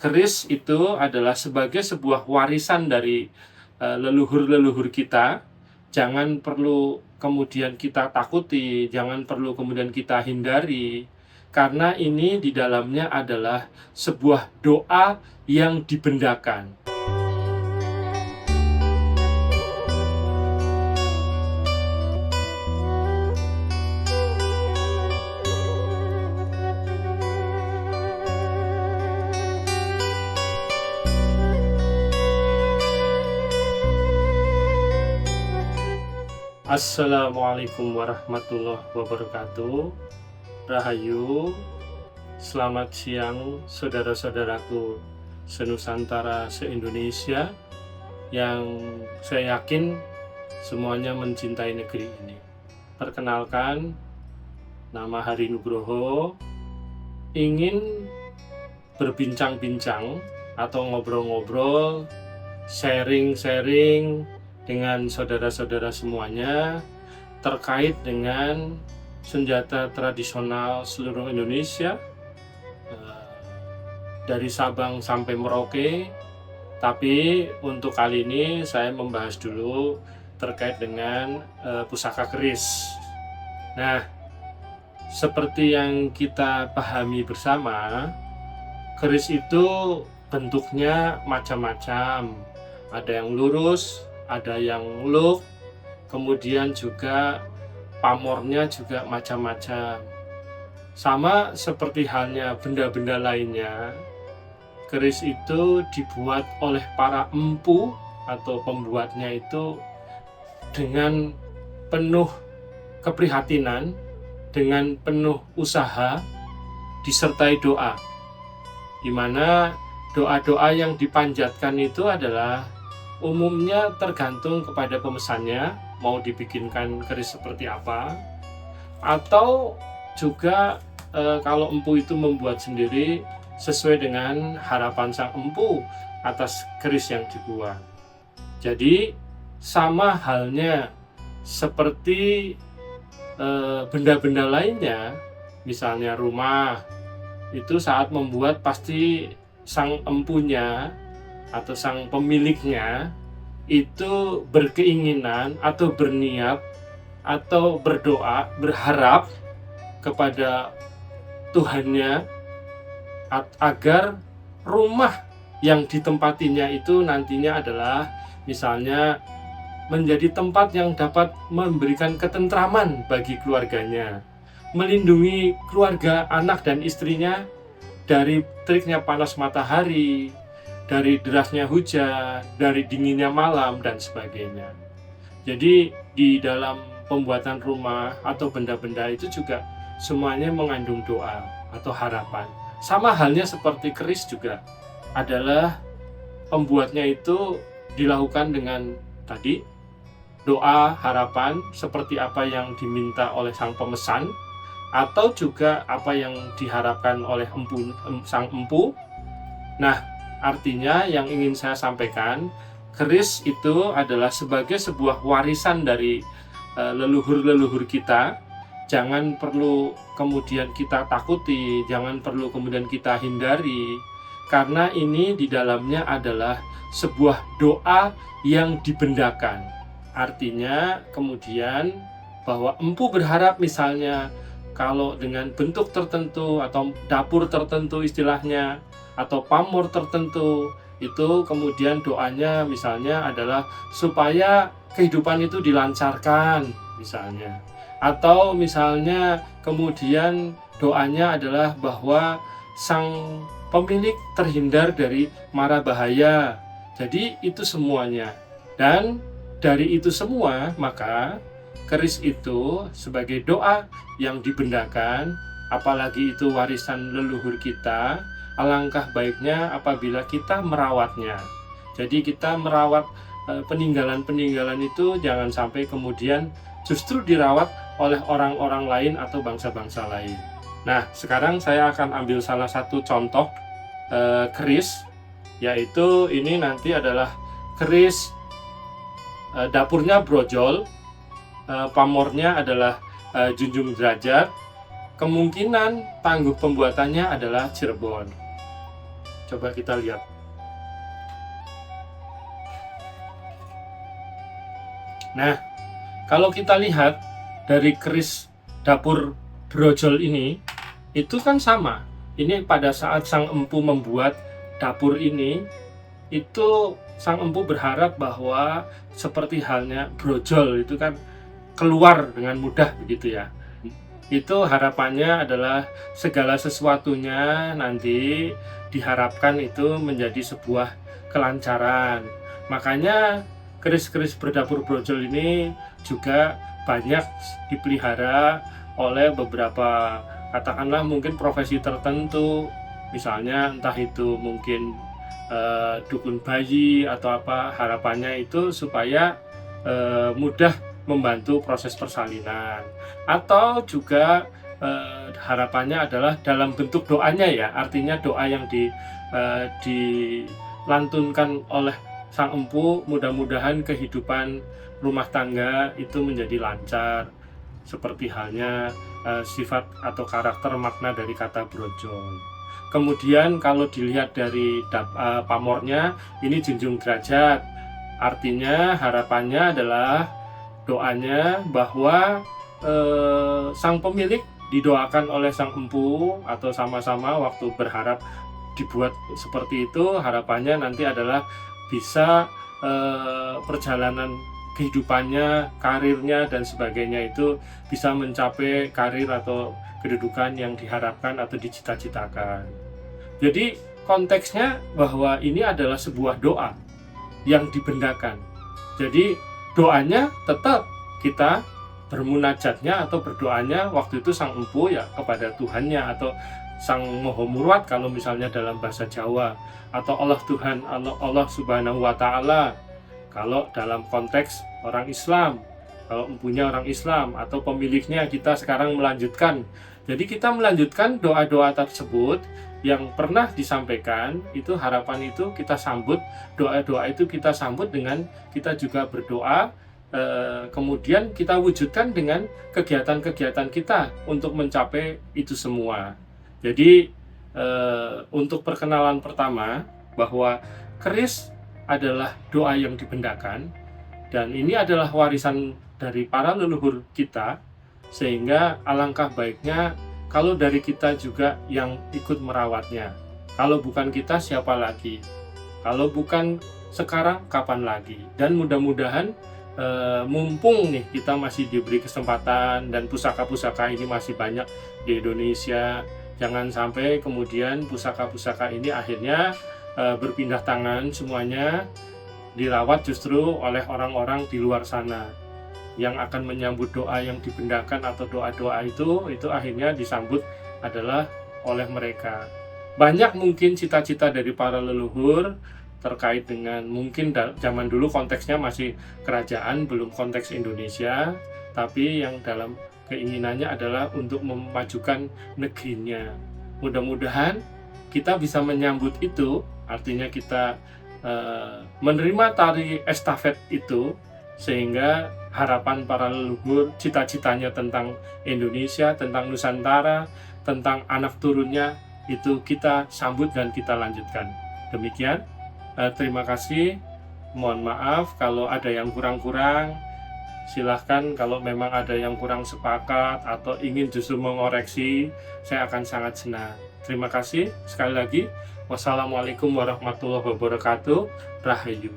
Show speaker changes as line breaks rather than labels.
keris itu adalah sebagai sebuah warisan dari leluhur-leluhur kita. Jangan perlu kemudian kita takuti, jangan perlu kemudian kita hindari, karena ini di dalamnya adalah sebuah doa yang dibendakan. Assalamualaikum warahmatullahi wabarakatuh. Rahayu, selamat siang saudara-saudaraku senusantara se-Indonesia yang saya yakin semuanya mencintai negeri ini. Perkenalkan, nama Hari Nugroho, ingin berbincang-bincang atau ngobrol-ngobrol, sharing-sharing dengan saudara-saudara semuanya terkait dengan senjata tradisional seluruh Indonesia, dari Sabang sampai Merauke. Tapi untuk kali ini saya membahas dulu terkait dengan pusaka keris. Nah, seperti yang kita pahami bersama, keris itu bentuknya macam-macam. Ada yang lurus, ada yang luk, kemudian juga pamornya juga macam-macam. Sama seperti halnya benda-benda lainnya, keris itu dibuat oleh para empu atau pembuatnya itu dengan penuh keprihatinan, dengan penuh usaha, disertai doa, di mana doa-doa yang dipanjatkan itu adalah umumnya tergantung kepada pemesannya, mau dibikinkan keris seperti apa, atau juga kalau empu itu membuat sendiri sesuai dengan harapan sang empu atas keris yang dibuat. Jadi sama halnya seperti benda-benda lainnya, misalnya rumah, itu saat membuat pasti sang empunya atau sang pemiliknya itu berkeinginan atau berniat atau berdoa, berharap kepada Tuhannya agar rumah yang ditempatinya itu nantinya adalah misalnya menjadi tempat yang dapat memberikan ketentraman bagi keluarganya, melindungi keluarga, anak dan istrinya dari teriknya panas matahari, dari derasnya hujan, dari dinginnya malam, dan sebagainya. Jadi di dalam pembuatan rumah atau benda-benda itu juga semuanya mengandung doa atau harapan. Sama halnya seperti keris juga adalah pembuatnya itu dilakukan dengan tadi doa, harapan seperti apa yang diminta oleh sang pemesan, atau juga apa yang diharapkan oleh sang empu. Nah, artinya yang ingin saya sampaikan, keris itu adalah sebagai sebuah warisan dari leluhur-leluhur kita. Jangan perlu kemudian kita takuti, jangan perlu kemudian kita hindari, karena ini di dalamnya adalah sebuah doa yang dibendakan. Artinya kemudian bahwa empu berharap misalnya kalau dengan bentuk tertentu atau dapur tertentu istilahnya, atau pamor tertentu, itu kemudian doanya misalnya adalah supaya kehidupan itu dilancarkan misalnya, atau misalnya kemudian doanya adalah bahwa sang pemilik terhindar dari mara bahaya. Jadi itu semuanya, dan dari itu semua maka keris itu sebagai doa yang dibendakan, apalagi itu warisan leluhur kita. Alangkah baiknya apabila kita merawatnya. Jadi kita merawat peninggalan-peninggalan itu jangan sampai kemudian justru dirawat oleh orang-orang lain atau bangsa-bangsa lain. Nah, sekarang saya akan ambil salah satu contoh keris, yaitu ini nanti adalah keris dapurnya brojol, pamornya adalah junjung derajat, kemungkinan tangguh pembuatannya adalah Cirebon. Coba kita lihat. Nah, kalau kita lihat dari keris dapur brojol ini, itu kan sama. Ini pada saat sang empu membuat dapur ini, itu sang empu berharap bahwa seperti halnya brojol itu kan keluar dengan mudah begitu ya. Itu harapannya adalah segala sesuatunya nanti diharapkan itu menjadi sebuah kelancaran. Makanya keris-keris berdapur brojol ini juga banyak dipelihara oleh beberapa, katakanlah mungkin profesi tertentu, misalnya entah itu mungkin dukun bayi atau apa, harapannya itu supaya mudah membantu proses persalinan, atau juga harapannya adalah dalam bentuk doanya ya, artinya doa yang dilantunkan oleh sang empu, mudah-mudahan kehidupan rumah tangga itu menjadi lancar, seperti halnya sifat atau karakter makna dari kata brojol. Kemudian kalau dilihat dari pamornya, ini junjung derajat, artinya harapannya adalah doanya bahwa sang pemilik didoakan oleh sang empu, atau sama-sama waktu berharap dibuat seperti itu, harapannya nanti adalah bisa perjalanan kehidupannya, karirnya dan sebagainya itu bisa mencapai karir atau kedudukan yang diharapkan atau dicita-citakan. Jadi konteksnya bahwa ini adalah sebuah doa yang dibendakan. Jadi doanya tetap kita bermunajatnya atau berdoanya waktu itu sang empu ya kepada Tuhannya, atau sang Maha Murwat kalau misalnya dalam bahasa Jawa, atau Allah Tuhan, Allah Subhanahu wa Ta'ala kalau dalam konteks orang Islam, kalau empunya orang Islam atau pemiliknya kita sekarang melanjutkan. Jadi kita melanjutkan doa-doa tersebut yang pernah disampaikan, itu harapan itu kita sambut, doa-doa itu kita sambut dengan kita juga berdoa, kemudian kita wujudkan dengan kegiatan-kegiatan kita untuk mencapai itu semua. Jadi untuk perkenalan pertama bahwa keris adalah doa yang dibendakan, dan ini adalah warisan dari para leluhur kita, sehingga alangkah baiknya kalau dari kita juga yang ikut merawatnya. Kalau bukan kita, siapa lagi? Kalau bukan sekarang, kapan lagi? Dan mudah-mudahan mumpung nih kita masih diberi kesempatan dan pusaka-pusaka ini masih banyak di Indonesia, jangan sampai kemudian pusaka-pusaka ini akhirnya berpindah tangan semuanya, dirawat justru oleh orang-orang di luar sana yang akan menyambut doa yang dibendakan atau doa-doa itu akhirnya disambut adalah oleh mereka. Banyak mungkin cita-cita dari para leluhur terkait dengan mungkin zaman dulu konteksnya masih kerajaan, belum konteks Indonesia, tapi yang dalam keinginannya adalah untuk memajukan negerinya. Mudah-mudahan kita bisa menyambut itu, artinya kita menerima tari estafet itu, sehingga harapan para leluhur, cita-citanya tentang Indonesia, tentang Nusantara, tentang anak turunnya, itu kita sambut dan kita lanjutkan. Demikian, terima kasih, mohon maaf kalau ada yang kurang-kurang. Silahkan kalau memang ada yang kurang sepakat atau ingin justru mengoreksi, saya akan sangat senang. Terima kasih sekali lagi. Wassalamualaikum warahmatullahi wabarakatuh. Rahayu.